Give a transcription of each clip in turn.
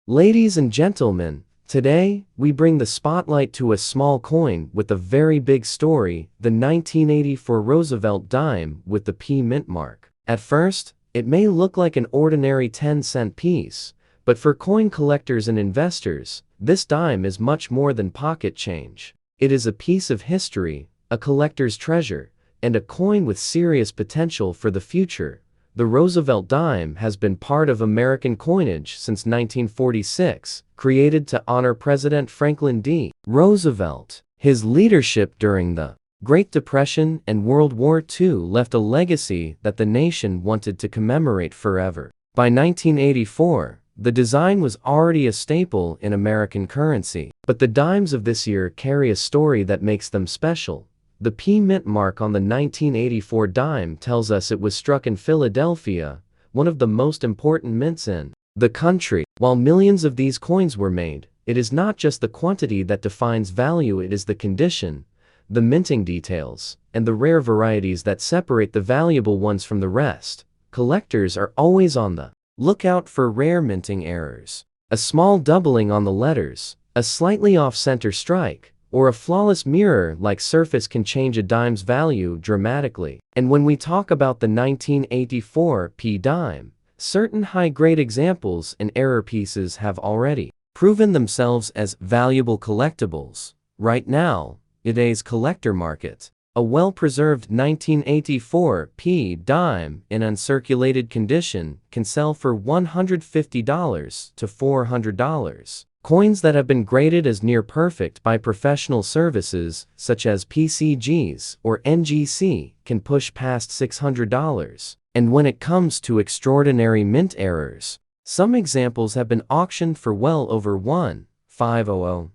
Ladies and gentlemen, today we bring the spotlight to a small coin with a very big story, the 1984 Roosevelt dime with the P mint mark. At first, it may look like an ordinary 10-cent piece, but for coin collectors and investors, this dime is much more than pocket change. It is a piece of history, a collector's treasure, and a coin with serious potential for the future. The Roosevelt dime has been part of American coinage since 1946, created to honor President Franklin D. Roosevelt. His leadership during the Great Depression and World War II left a legacy that the nation wanted to commemorate forever. By 1984, the design was already a staple in American currency, but the dimes of this year carry a story that makes them special. The P mint mark on the 1984 dime tells us it was struck in Philadelphia, one of the most important mints in the country. While millions of these coins were made, it is not just the quantity that defines value, it is the condition, the minting details, and the rare varieties that separate the valuable ones from the rest. Collectors are always on the lookout for rare minting errors. A small doubling on the letters, a slightly off-center strike, or a flawless mirror-like surface can change a dime's value dramatically. And when we talk about the 1984 P dime, certain high-grade examples and error pieces have already proven themselves as valuable collectibles. Right now, today's collector market, a well-preserved 1984 P dime in uncirculated condition can sell for $150 to $400. Coins that have been graded as near perfect by professional services, such as PCGs or NGC, can push past $600. And when it comes to extraordinary mint errors, some examples have been auctioned for well over $1,500.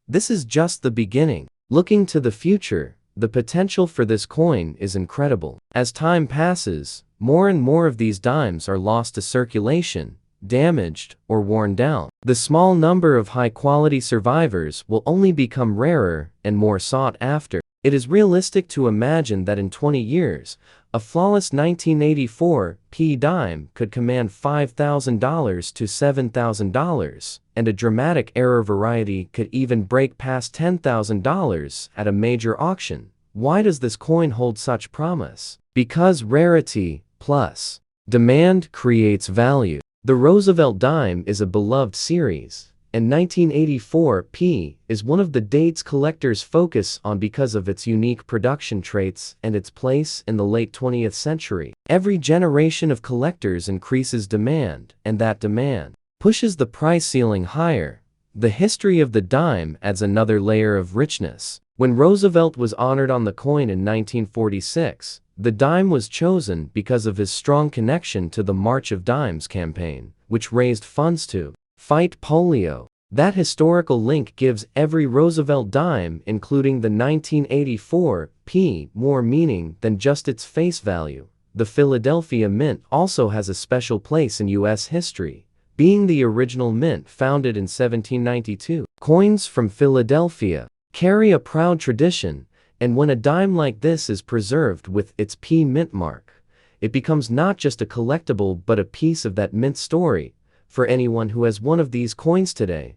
This is just the beginning. Looking to the future, the potential for this coin is incredible. As time passes, more and more of these dimes are lost to circulation, damaged, or worn down. The small number of high-quality survivors will only become rarer and more sought after. It is realistic to imagine that in 20 years, a flawless 1984 P dime could command $5,000 to $7,000, and a dramatic error variety could even break past $10,000 at a major auction. Why does this coin hold such promise? Because rarity plus demand creates value. The Roosevelt dime is a beloved series, and 1984 P is one of the dates collectors focus on because of its unique production traits and its place in the late 20th century. Every generation of collectors increases demand, and that demand pushes the price ceiling higher. The history of the dime adds another layer of richness. When Roosevelt was honored on the coin in 1946, the dime was chosen because of his strong connection to the March of Dimes campaign, which raised funds to fight polio. That historical link gives every Roosevelt dime, including the 1984 P, more meaning than just its face value. The Philadelphia Mint also has a special place in U.S. history, being the original mint founded in 1792. Coins from Philadelphia carry a proud tradition, and when a dime like this is preserved with its P mint mark, it becomes not just a collectible but a piece of that mint story. For anyone who has one of these coins today,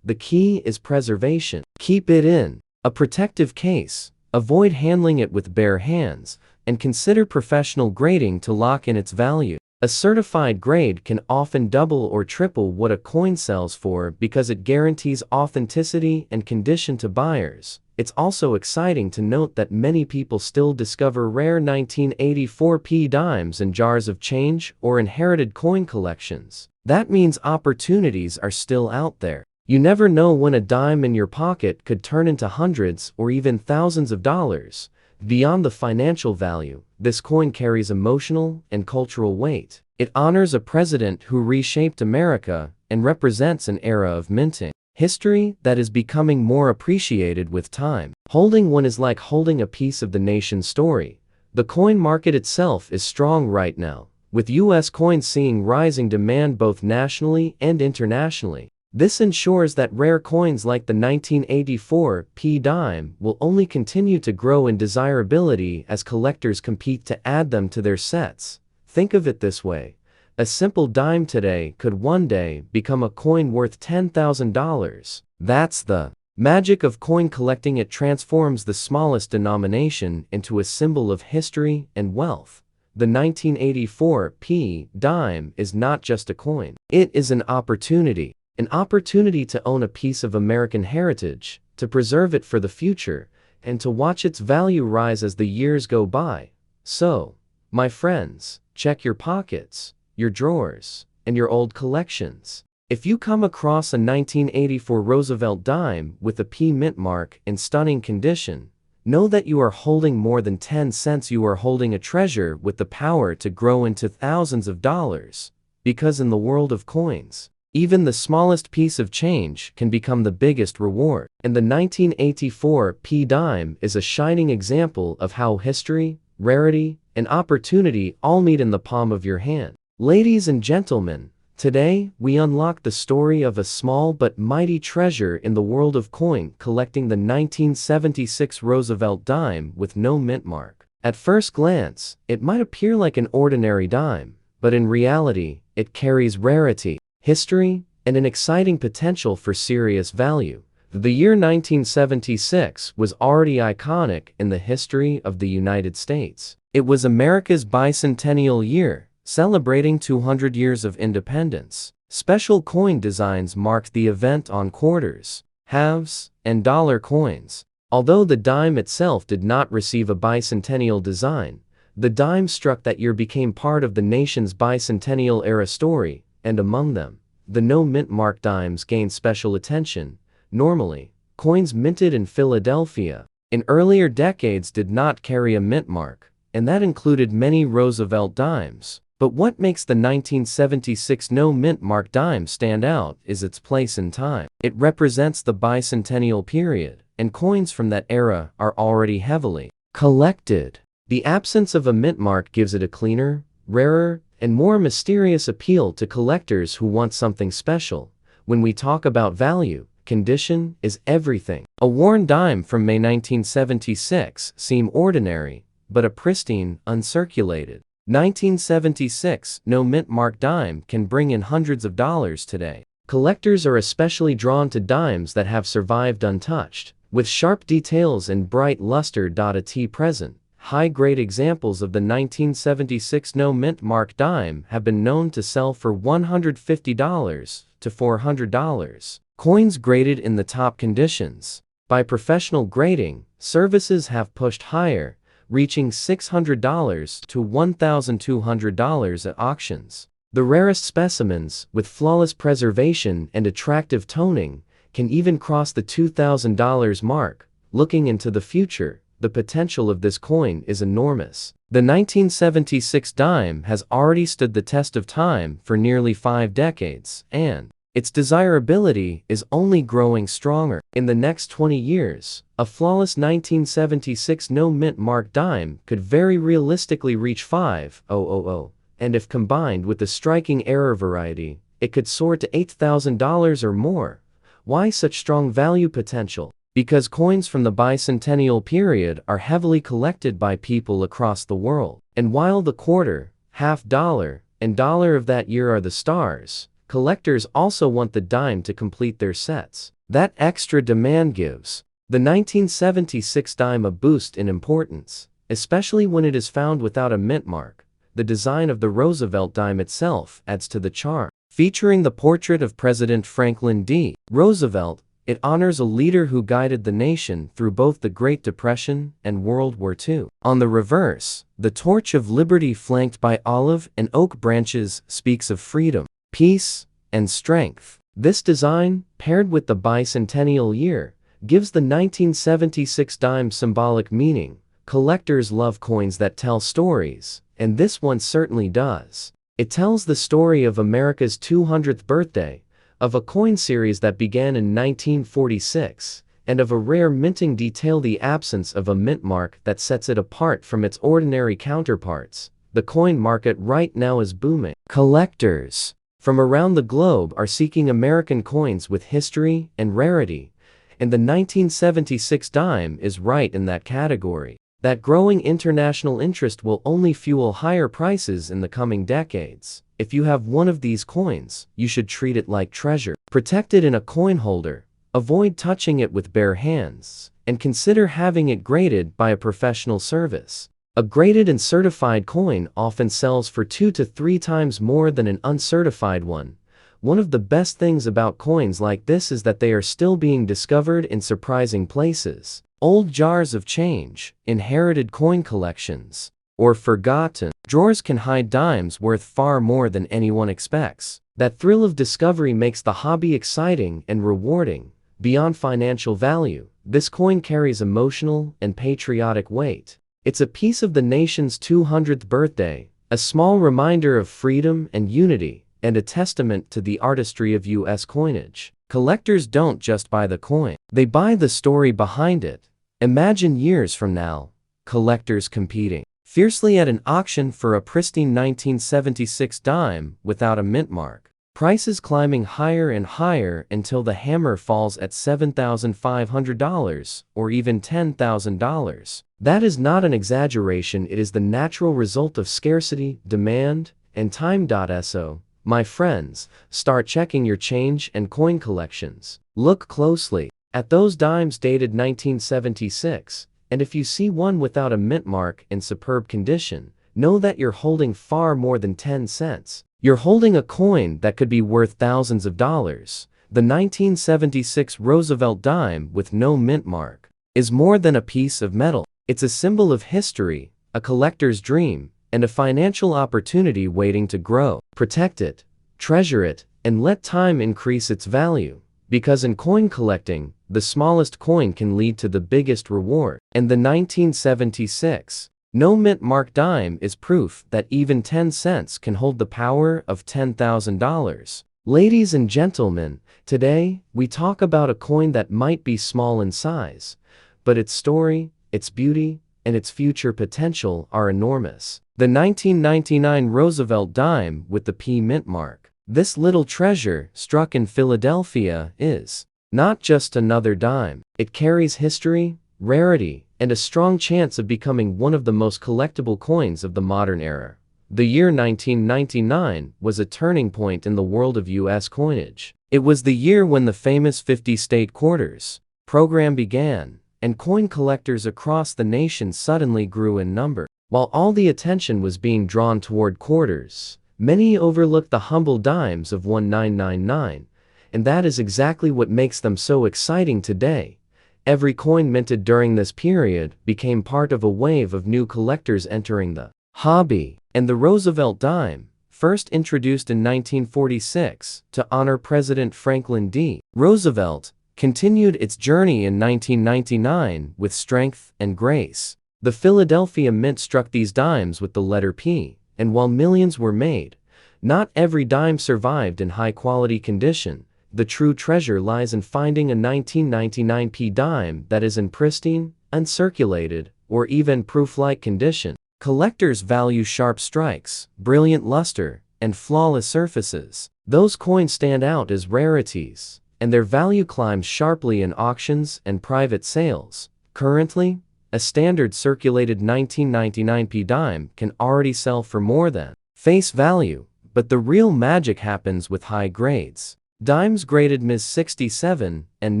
the key is preservation. Keep it in a protective case, avoid handling it with bare hands, and consider professional grading to lock in its value. A certified grade can often double or triple what a coin sells for because it guarantees authenticity and condition to buyers. It's also exciting to note that many people still discover rare 1984 P dimes in jars of change or inherited coin collections. That means opportunities are still out there. You never know when a dime in your pocket could turn into hundreds or even thousands of dollars. Beyond the financial value, this coin carries emotional and cultural weight. It honors a president who reshaped America and represents an era of minting history that is becoming more appreciated with time. Holding one is like holding a piece of the nation's story. The coin market itself is strong right now, with U.S. coins seeing rising demand both nationally and internationally. This ensures that rare coins like the 1984 P dime will only continue to grow in desirability as collectors compete to add them to their sets. Think of it this way: A simple dime today could one day become a coin worth $10,000. That's the magic of coin collecting. It transforms the smallest denomination into a symbol of history and wealth. The 1984 P dime is not just a coin. It is an opportunity to own a piece of American heritage, to preserve it for the future, and to watch its value rise as the years go by. So, my friends, check your pockets, your drawers, and your old collections. If you come across a 1984 Roosevelt dime with a P mint mark in stunning condition, know that you are holding more than 10 cents. You are holding a treasure with the power to grow into thousands of dollars. Because in the world of coins, even the smallest piece of change can become the biggest reward. And the 1984 P dime is a shining example of how history, rarity, and opportunity all meet in the palm of your hand. Ladies and gentlemen, today we unlock the story of a small but mighty treasure in the world of coin collecting, the 1976 Roosevelt dime with no mint mark. At first glance, it might appear like an ordinary dime, but in reality, it carries rarity, history, and an exciting potential for serious value. The year 1976 was already iconic in the history of the United States. It was America's bicentennial year, celebrating 200 years of independence. Special coin designs marked the event on quarters, halves, and dollar coins. Although the dime itself did not receive a bicentennial design, the dime struck that year became part of the nation's bicentennial era story, and among them, the no mint mark dimes gained special attention. Normally, coins minted in Philadelphia in earlier decades did not carry a mint mark, and that included many Roosevelt dimes. But what makes the 1976 no mint mark dime stand out is its place in time. It represents the bicentennial period, and coins from that era are already heavily collected. The absence of a mint mark gives it a cleaner, rarer, and more mysterious appeal to collectors who want something special. When we talk about value, condition is everything. A worn dime from May 1976 seems ordinary, but a pristine, uncirculated 1976 no mint mark dime can bring in hundreds of dollars today. Collectors are especially drawn to dimes that have survived untouched, with sharp details and bright luster. A T present. High-grade examples of the 1976 no mint mark dime have been known to sell for $150 to $400. Coins graded in the top conditions by professional grading services have pushed higher, reaching $600 to $1,200 at auctions. The rarest specimens, with flawless preservation and attractive toning, can even cross the $2,000 mark. Looking into the future, the potential of this coin is enormous. The 1976 dime has already stood the test of time for nearly 5 decades, and its desirability is only growing stronger. In the next 20 years, a flawless 1976 no mint mark dime could very realistically reach $5,000, and if combined with the striking error variety, it could soar to $8,000 or more. Why such strong value potential? Because coins from the bicentennial period are heavily collected by people across the world. And while the quarter, half dollar, and dollar of that year are the stars, collectors also want the dime to complete their sets. That extra demand gives the 1976 dime a boost in importance, especially when it is found without a mint mark. The design of the Roosevelt dime itself adds to the charm. Featuring the portrait of President Franklin D. Roosevelt, it honors a leader who guided the nation through both the Great Depression and World War II. On the reverse, the torch of liberty flanked by olive and oak branches speaks of freedom, peace, and strength. This design, paired with the bicentennial year, gives the 1976 dime symbolic meaning. Collectors love coins that tell stories, and this one certainly does. It tells the story of America's 200th birthday, of a coin series that began in 1946, and of a rare minting detail, the absence of a mint mark that sets it apart from its ordinary counterparts. The coin market right now is booming. Collectors from around the globe are seeking American coins with history and rarity, and the 1976 dime is right in that category. That growing international interest will only fuel higher prices in the coming decades. If you have one of these coins, you should treat it like treasure. Protect it in a coin holder, avoid touching it with bare hands, and consider having it graded by a professional service. A graded and certified coin often sells for 2 to 3 times more than an uncertified one. One of the best things about coins like this is that they are still being discovered in surprising places. Old jars of change, inherited coin collections, or forgotten drawers can hide dimes worth far more than anyone expects. That thrill of discovery makes the hobby exciting and rewarding. Beyond financial value, this coin carries emotional and patriotic weight. It's a piece of the nation's 200th birthday, a small reminder of freedom and unity, and a testament to the artistry of U.S. coinage. Collectors don't just buy the coin, they buy the story behind it. Imagine years from now, collectors competing fiercely at an auction for a pristine 1976 dime without a mint mark. Prices climbing higher and higher until the hammer falls at $7,500 or even $10,000. That is not an exaggeration, it is the natural result of scarcity, demand, and time. So, my friends, start checking your change and coin collections. Look closely at those dimes dated 1976, and if you see one without a mint mark in superb condition, know that you're holding far more than 10 cents. You're holding a coin that could be worth thousands of dollars. The 1976 Roosevelt dime with no mint mark is more than a piece of metal. It's a symbol of history, a collector's dream, and a financial opportunity waiting to grow. Protect it, treasure it, and let time increase its value. Because in coin collecting, the smallest coin can lead to the biggest reward. And the 1976 no mint mark dime is proof that even 10 cents can hold the power of $10,000. Ladies and gentlemen, today we talk about a coin that might be small in size, but its story, its beauty, and its future potential are enormous. The 1999 Roosevelt dime with the P mint mark. This little treasure, struck in Philadelphia, is not just another dime. It carries history, rarity, and a strong chance of becoming one of the most collectible coins of the modern era. The year 1999 was a turning point in the world of U.S. coinage. It was the year when the famous 50-state quarters program began, and coin collectors across the nation suddenly grew in number. While all the attention was being drawn toward quarters, many overlooked the humble dimes of 1999, and that is exactly what makes them so exciting today. Every coin minted during this period became part of a wave of new collectors entering the hobby. And the Roosevelt dime, first introduced in 1946 to honor President Franklin D. Roosevelt, continued its journey in 1999 with strength and grace. The Philadelphia Mint struck these dimes with the letter P, and while millions were made, not every dime survived in high-quality condition. The true treasure lies in finding a 1999 P dime that is in pristine, uncirculated, or even proof-like condition. Collectors value sharp strikes, brilliant luster, and flawless surfaces. Those coins stand out as rarities, and their value climbs sharply in auctions and private sales. Currently, a standard circulated 1999 P dime can already sell for more than face value, but the real magic happens with high grades. Dimes graded Ms. 67 and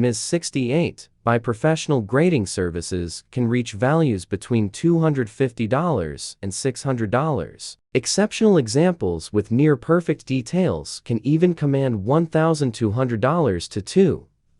Ms. 68 by professional grading services can reach values between $250 and $600. Exceptional examples with near-perfect details can even command $1,200 to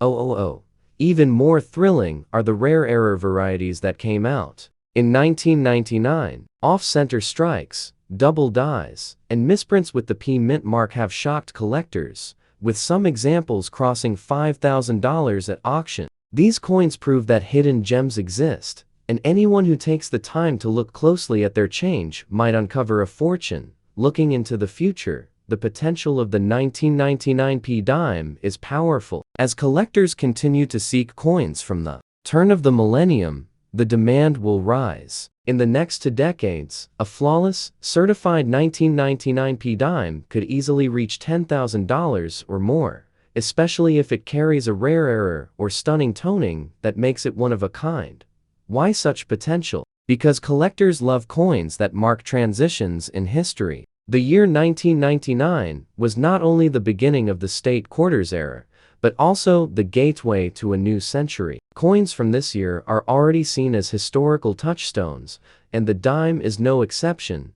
$2,000. Even more thrilling are the rare error varieties that came out in 1999. Off-center strikes, double dies, and misprints with the P mint mark have shocked collectors, with some examples crossing $5,000 at auction. These coins prove that hidden gems exist, and anyone who takes the time to look closely at their change might uncover a fortune. Looking into the future, the potential of the 1999 P dime is powerful. As collectors continue to seek coins from the turn of the millennium, the demand will rise. In the next 2 decades, a flawless, certified 1999 P dime could easily reach $10,000 or more, especially if it carries a rare error or stunning toning that makes it one of a kind. Why such potential? Because collectors love coins that mark transitions in history. The year 1999 was not only the beginning of the state quarters era, but also the gateway to a new century. Coins from this year are already seen as historical touchstones, and the dime is no exception.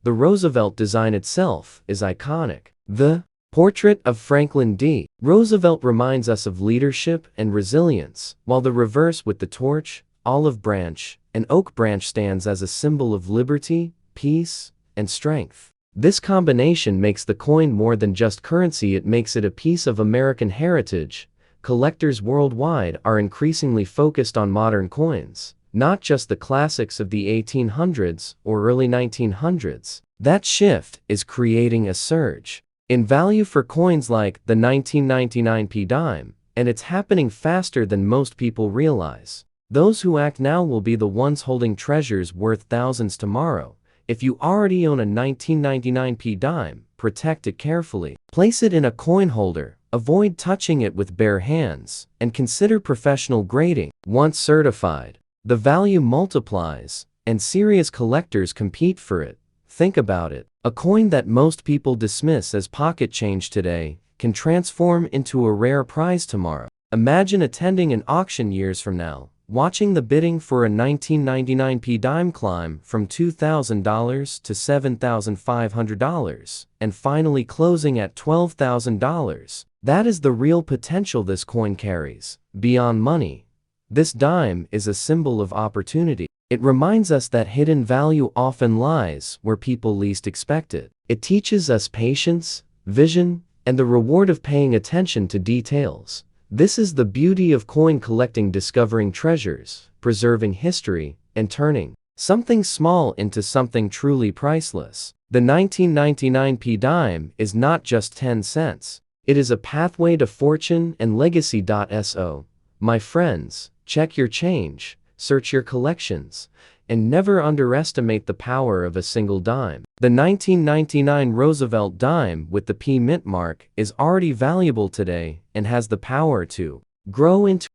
The Roosevelt design itself is iconic. The portrait of Franklin D. Roosevelt reminds us of leadership and resilience, while the reverse with the torch, olive branch, and oak branch stands as a symbol of liberty, peace, and strength. This combination makes the coin more than just currency, it makes it a piece of American heritage. Collectors worldwide are increasingly focused on modern coins, not just the classics of the 1800s or early 1900s. That shift is creating a surge in value for coins like the 1999 P dime, and it's happening faster than most people realize. Those who act now will be the ones holding treasures worth thousands tomorrow. If you already own a 1999 P dime, protect it carefully. Place it in a coin holder, avoid touching it with bare hands, and consider professional grading. Once certified, the value multiplies, and serious collectors compete for it. Think about it. A coin that most people dismiss as pocket change today can transform into a rare prize tomorrow. Imagine attending an auction years from now, watching the bidding for a 1999 P dime climb from $2,000 to $7,500, and finally closing at $12,000. That is the real potential this coin carries. Beyond money, this dime is a symbol of opportunity. It reminds us that hidden value often lies where people least expect it. It teaches us patience, vision, and the reward of paying attention to details. This is the beauty of coin collecting, discovering treasures, preserving history, and turning something small into something truly priceless. The 1999 P dime is not just 10 cents. It is a pathway to fortune and legacy. So, my friends, check your change, search your collections, and never underestimate the power of a single dime. The 1999 Roosevelt dime with the P mint mark is already valuable today and has the power to grow into